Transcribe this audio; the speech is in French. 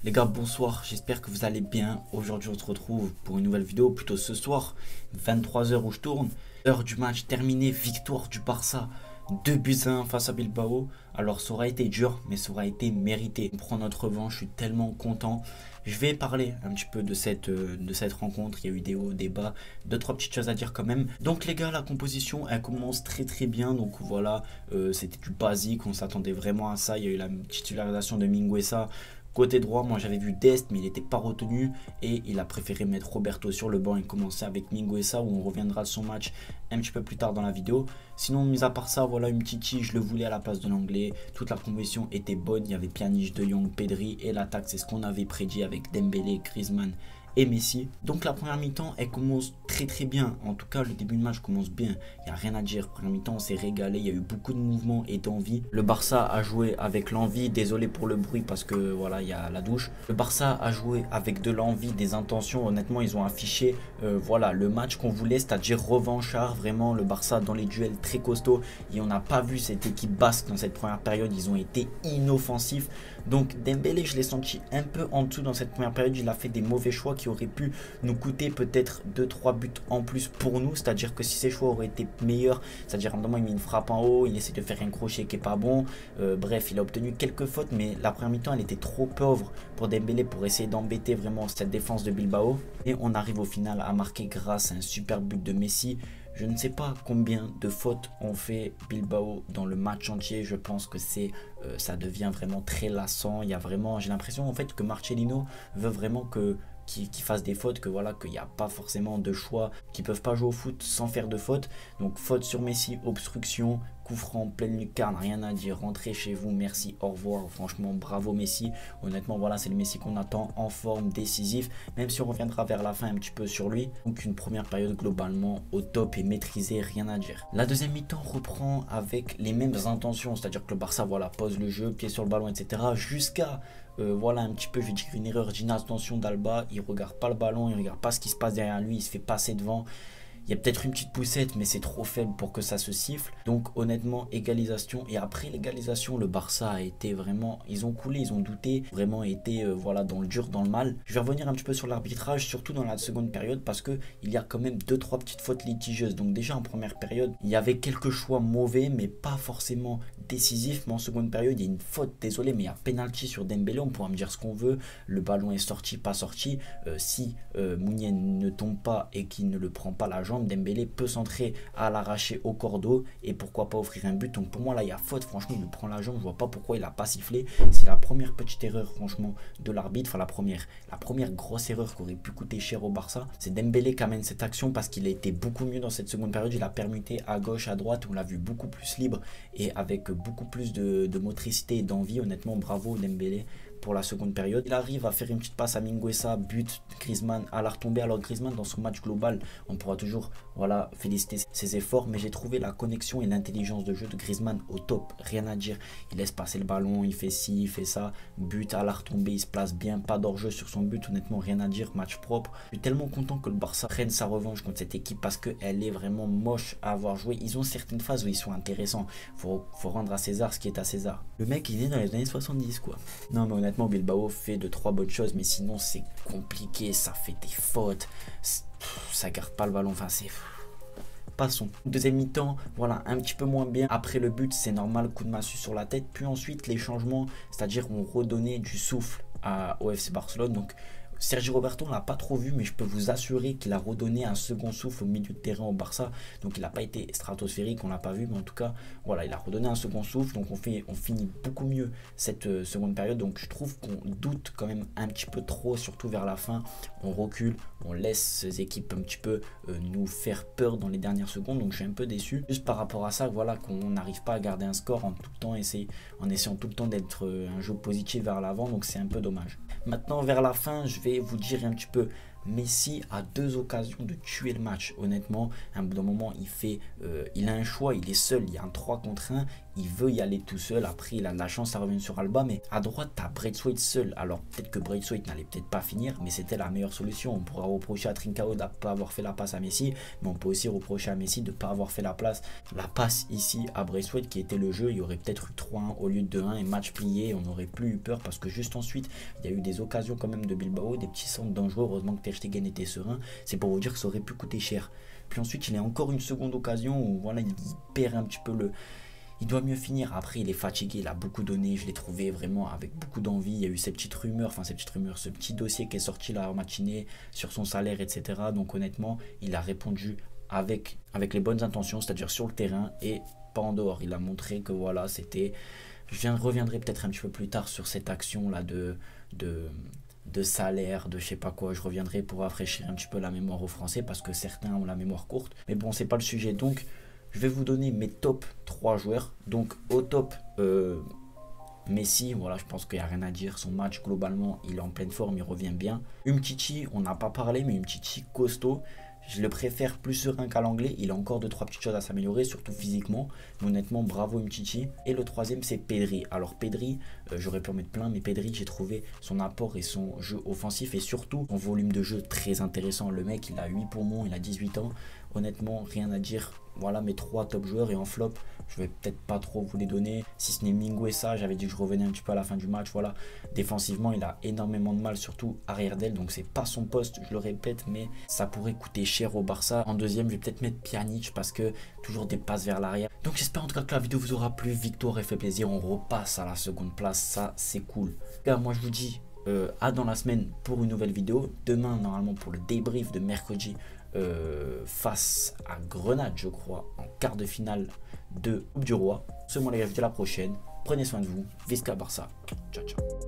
Les gars, bonsoir, j'espère que vous allez bien. Aujourd'hui, on se retrouve pour une nouvelle vidéo, plutôt ce soir, 23 h où je tourne. Heure du match terminée, victoire du Barça, 2-1 face à Bilbao. Alors, ça aura été dur, mais ça aura été mérité. On prend notre revanche, je suis tellement content. Je vais parler un petit peu de cette rencontre. Il y a eu des hauts, des bas, deux, trois petites choses à dire quand même. Donc les gars, la composition, elle commence très bien. Donc voilà, c'était du basique, on s'attendait vraiment à ça. Il y a eu la titularisation de Mingueza. Côté droit, moi j'avais vu Dest, mais il n'était pas retenu et il a préféré mettre Roberto sur le banc et commencer avec Mingueza, où on reviendra de son match un petit peu plus tard dans la vidéo. Sinon, mis à part ça, voilà, une petite je le voulais à la place de l'anglais. Toute la composition était bonne, il y avait Pjanic, De Jong, Pedri et l'attaque, c'est ce qu'on avait prédit avec Dembélé, Griezmann et Messi. Donc la première mi-temps, elle commence très bien. En tout cas, le début de match commence bien. Il n'y a rien à dire. Première mi-temps, on s'est régalé. Il y a eu beaucoup de mouvements et d'envie. Le Barça a joué avec l'envie. Désolé pour le bruit parce que voilà, il y a la douche. Le Barça a joué avec de l'envie, des intentions. Honnêtement, ils ont affiché voilà, le match qu'on voulait, c'est-à-dire revanchard. Vraiment, le Barça dans les duels très costauds. Et on n'a pas vu cette équipe basque dans cette première période. Ils ont été inoffensifs. Donc Dembélé, je l'ai senti un peu en dessous dans cette première période. Il a fait des mauvais choix qui auraient pu nous coûter peut-être 2-3 buts en plus pour nous. C'est-à-dire que si ces choix auraient été meilleurs, c'est-à-dire à un moment il met une frappe en haut, il essaie de faire un crochet qui est pas bon. Bref, il a obtenu quelques fautes, mais la première mi-temps elle était trop pauvre pour Dembélé pour essayer d'embêter vraiment cette défense de Bilbao. Et on arrive au final à marquer grâce à un super but de Messi. Je ne sais pas combien de fautes ont fait Bilbao dans le match entier. Je pense que ça devient vraiment très lassant. Il y a vraiment, j'ai l'impression en fait que Marcelino veut vraiment qu'il fasse des fautes, que voilà, qu'il n'y a pas forcément de choix, qu'ils peuvent pas jouer au foot sans faire de fautes. Donc faute sur Messi, obstruction, coup franc, pleine lucarne, rien à dire, rentrez chez vous, merci, au revoir. Franchement, bravo Messi. Honnêtement, voilà, c'est le Messi qu'on attend, en forme, décisif, même si on reviendra vers la fin un petit peu sur lui. Donc une première période globalement au top et maîtrisée, rien à dire. La deuxième mi-temps reprend avec les mêmes intentions, c'est-à-dire que le Barça, voilà, pose le jeu, pied sur le ballon, etc. jusqu'à voilà un petit peu, je vais dire une erreur d'inattention d'Alba. Il regarde pas le ballon, il regarde pas ce qui se passe derrière lui, il se fait passer devant. Il y a peut-être une petite poussette, mais c'est trop faible pour que ça se siffle. Donc honnêtement, égalisation. Et après l'égalisation, le Barça a été vraiment... Ils ont coulé, ils ont douté. Vraiment été voilà, dans le dur, dans le mal. Je vais revenir un petit peu sur l'arbitrage, surtout dans la seconde période, parce qu'il y a quand même 2-3 petites fautes litigieuses. Donc déjà en première période, il y avait quelques choix mauvais, mais pas forcément décisifs. Mais en seconde période, il y a une faute, désolé, mais il y a penalty sur Dembélé. On pourra me dire ce qu'on veut. Le ballon est sorti, pas sorti. Si Mounier ne tombe pas et qu'il ne le prend pas la jambe, Dembélé peut centrer à l'arracher au cordeau et pourquoi pas offrir un but. Donc pour moi là il y a faute, franchement il me prend la jambe, je vois pas pourquoi il a pas sifflé. C'est la première petite erreur franchement de l'arbitre, enfin la première grosse erreur qui aurait pu coûter cher au Barça. C'est Dembélé qui amène cette action parce qu'il a été beaucoup mieux dans cette seconde période. Il a permuté à gauche, à droite, on l'a vu beaucoup plus libre et avec beaucoup plus de motricité et d'envie. Honnêtement bravo Dembélé pour la seconde période. Il arrive à faire une petite passe à Mingueza, but, Griezmann à la retombée. Alors Griezmann dans son match global, on pourra toujours voilà, féliciter ses efforts, mais j'ai trouvé la connexion et l'intelligence de jeu de Griezmann au top, rien à dire. Il laisse passer le ballon, il fait ci, il fait ça, but à la retombée, il se place bien, pas d'hors-jeu sur son but, honnêtement rien à dire, match propre. Je suis tellement content que le Barça prenne sa revanche contre cette équipe parce qu'elle est vraiment moche à avoir joué. Ils ont certaines phases où ils sont intéressants, faut rendre à César ce qui est à César. Le mec il est dans les années 70 quoi. Non mais honnêtement Bilbao fait 2-3 bonnes choses, mais sinon c'est compliqué, ça fait des fautes, ça garde pas le ballon, enfin c'est... Passons. Deuxième mi-temps, voilà, un petit peu moins bien. Après le but, c'est normal, coup de massue sur la tête. Puis ensuite, les changements, c'est-à-dire on redonnait du souffle au FC Barcelone. Donc Sergi Roberto, on l'a pas trop vu, mais je peux vous assurer qu'il a redonné un second souffle au milieu de terrain au Barça. Donc il n'a pas été stratosphérique, on l'a pas vu, mais en tout cas, voilà, il a redonné un second souffle. Donc on finit beaucoup mieux cette seconde période. Donc je trouve qu'on doute quand même un petit peu trop, surtout vers la fin. On recule, on laisse ces équipes un petit peu nous faire peur dans les dernières secondes. Donc je suis un peu déçu. Juste par rapport à ça, voilà, qu'on n'arrive pas à garder un score en tout le temps, en essayant tout le temps d'être un jeu positif vers l'avant. Donc c'est un peu dommage. Maintenant, vers la fin, je vais vous dire un petit peu Messi a 2 occasions de tuer le match. Honnêtement, à un bout d'un moment, il a un choix, il est seul, il y a un 3 contre 1, il veut y aller tout seul. Après, il a de la chance, ça revient sur Alba, mais à droite, tu as Braithwaite seul. Alors, peut-être que Braithwaite n'allait peut-être pas finir, mais c'était la meilleure solution. On pourra reprocher à Trincao de ne pas avoir fait la passe à Messi, mais on peut aussi reprocher à Messi de ne pas avoir fait la passe ici à Braithwaite, qui était le jeu. Il y aurait peut-être eu 3-1 au lieu de 2-1 et match plié. On n'aurait plus eu peur parce que juste ensuite, il y a eu des occasions quand même de Bilbao, des petits centres dangereux. Heureusement que Ter Stegen était serein. C'est pour vous dire que ça aurait pu coûter cher. Puis ensuite, il a encore une seconde occasion où voilà, il perd un petit peu le... Il doit mieux finir. Après, il est fatigué, il a beaucoup donné. Je l'ai trouvé vraiment avec beaucoup d'envie. Il y a eu ces petites rumeurs, ce petit dossier qui est sorti là en matinée sur son salaire, etc. Donc honnêtement, il a répondu avec les bonnes intentions, c'est-à-dire sur le terrain et pas en dehors. Il a montré que voilà, c'était... Je reviendrai peut-être un petit peu plus tard sur cette action-là de salaire, de je sais pas quoi. Je reviendrai pour rafraîchir un petit peu la mémoire aux Français parce que certains ont la mémoire courte. Mais bon, c'est pas le sujet. Donc, je vais vous donner mes top 3 joueurs. Donc, au top, Messi, voilà, je pense qu'il n'y a rien à dire. Son match, globalement, il est en pleine forme, il revient bien. Umtiti, on n'a pas parlé, mais Umtiti costaud. Je le préfère plus serein qu'à l'anglais. Il a encore 2-3 petites choses à s'améliorer, surtout physiquement. Mais honnêtement, bravo Umtiti. Et le troisième, c'est Pedri. Alors Pedri, j'aurais pu en mettre plein, mais Pedri, j'ai trouvé son apport et son jeu offensif et surtout son volume de jeu très intéressant. Le mec, il a 8 poumons, il a 18 ans. Honnêtement, rien à dire. Voilà mes 3 top joueurs. Et en flop, je vais peut-être pas trop vous les donner. Si ce n'est Mingueza, j'avais dit que je revenais un petit peu à la fin du match. Voilà, défensivement, il a énormément de mal, surtout arrière d'aile. Donc c'est pas son poste, je le répète, mais ça pourrait coûter cher au Barça. En deuxième, je vais peut-être mettre Pjanic parce que toujours des passes vers l'arrière. Donc j'espère en tout cas que la vidéo vous aura plu. Victoire et fait plaisir. On repasse à la seconde place. Ça, c'est cool. En tout cas, moi, je vous dis à dans la semaine pour une nouvelle vidéo. Demain, normalement, pour le débrief de mercredi face à Grenade, je crois, en quart de finale de Coupe du Roi. Seulement les gars, je vous dis à la prochaine. Prenez soin de vous. Visca Barça. Ciao, ciao.